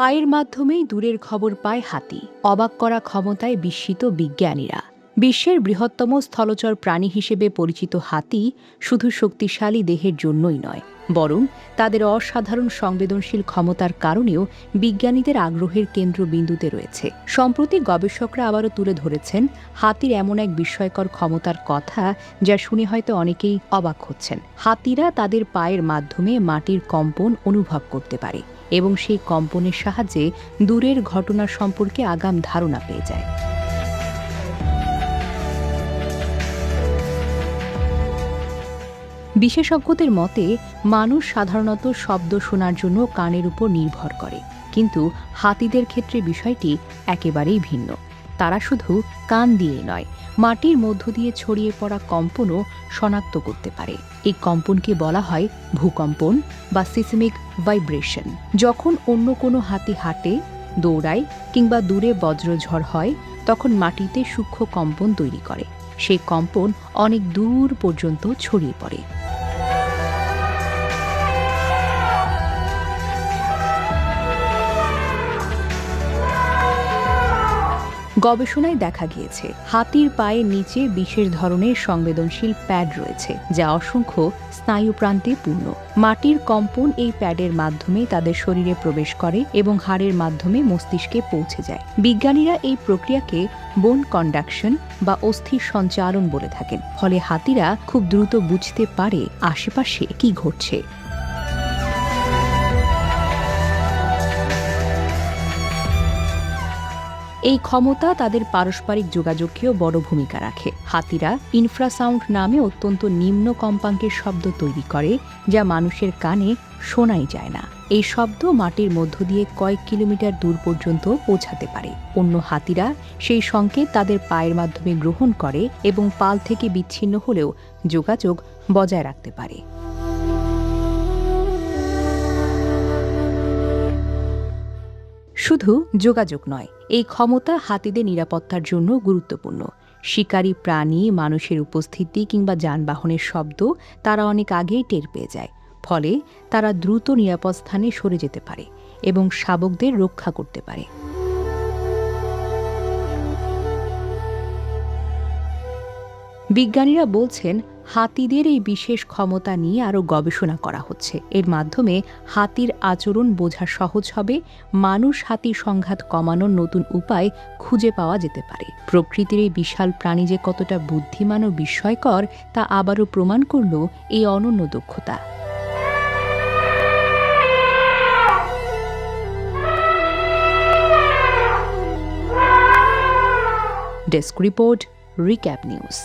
পায়ের মাধ্যমেই দূরের খবর পায় হাতি। অবাক করা ক্ষমতায় বিস্মিত বিজ্ঞানীরা। বিশ্বের বৃহত্তম স্থলচর প্রাণী হিসেবে পরিচিত হাতি শুধু শক্তিশালী দেহের জন্যই নয়, বরং তাদের অসাধারণ সংবেদনশীল ক্ষমতার কারণেও বিজ্ঞানীদের আগ্রহের কেন্দ্রবিন্দুতে রয়েছে। সম্প্রতি গবেষকরা আবারও তুলে ধরেছেন হাতির এমন এক বিস্ময়কর ক্ষমতার কথা, যা শুনে হয়তো অনেকেই অবাক হচ্ছেন। হাতিরা তাদের পায়ের মাধ্যমে মাটির কম্পন অনুভব করতে পারে এবং সেই কম্পনের সাহায্যে দূরের ঘটনা সম্পর্কে আগাম ধারণা পেয়ে যায়। বিশেষজ্ঞদের মতে, মানুষ সাধারণত শব্দ শোনার জন্য কানের উপর নির্ভর করে, কিন্তু হাতিদের ক্ষেত্রে বিষয়টি একেবারেই ভিন্ন। তারা শুধু কান দিয়ে নয়, মাটির মধ্য দিয়ে ছড়িয়ে পড়া কম্পনও শনাক্ত করতে পারে। এই কম্পনকে বলা হয় ভূকম্পন বা সিসমিক ভাইব্রেশন। যখন অন্য কোনো হাতি হাঁটে, দৌড়ায় কিংবা দূরে বজ্রঝড় হয়, তখন মাটিতে সূক্ষ্ম কম্পন তৈরি করে। সেই কম্পন অনেক দূর পর্যন্ত ছড়িয়ে পড়ে। গবেষণায় দেখা গিয়েছে, হাতির পায়ের নিচে বিশেষ ধরনের সংবেদনশীল প্যাড রয়েছে, যা অসংখ্য স্নায়ুপ্রান্তে পূর্ণ। মাটির কম্পন এই প্যাডের মাধ্যমে তাদের শরীরে প্রবেশ করে এবং হাড়ের মাধ্যমে মস্তিষ্কে পৌঁছে যায়। বিজ্ঞানীরা এই প্রক্রিয়াকে বোন কন্ডাকশন বা অস্থির সঞ্চারণ বলে থাকেন। ফলে হাতিরা খুব দ্রুত বুঝতে পারে আশেপাশে কি ঘটছে। এই ক্ষমতা তাদের পারস্পরিক যোগাযোগকেও বড় ভূমিকা রাখে। হাতিরা ইনফ্রাসাউন্ড নামে অত্যন্ত নিম্ন কম্পাঙ্কের শব্দ তৈরি করে, যা মানুষের কানে শোনাই যায় না। এই শব্দ মাটির মধ্য দিয়ে কয়েক কিলোমিটার দূর পর্যন্ত পৌঁছাতে পারে। অন্য হাতিরা সেই সংকেত তাদের পায়ের মাধ্যমে গ্রহণ করে এবং পাল থেকে বিচ্ছিন্ন হলেও যোগাযোগ বজায় রাখতে পারে। শুধু যোগাযোগ নয়, এই ক্ষমতা হাতিদের নিরাপত্তার জন্য গুরুত্বপূর্ণ। শিকারী প্রাণী, মানুষের উপস্থিতি কিংবা যানবাহনের শব্দ তারা অনেক আগেই টের পেয়ে যায়। ফলে তারা দ্রুত নিরাপদ স্থানে সরে যেতে পারে এবং শাবকদের রক্ষা করতে পারে। বিজ্ঞানীরা বলছেন, হাতিদের এই বিশেষ ক্ষমতা নিয়ে আরও গবেষণা করা হচ্ছে। এর মাধ্যমে হাতির আচরণ বোঝা সহজ হবে, মানুষ হাতি সংঘাত কমানোর নতুন উপায় খুঁজে পাওয়া যেতে পারে। প্রকৃতির এই বিশাল প্রাণী যে কতটা বুদ্ধিমান ও বিস্ময়কর, তা আবারও প্রমাণ করল এই অনন্য দক্ষতা। Desk report, recap news.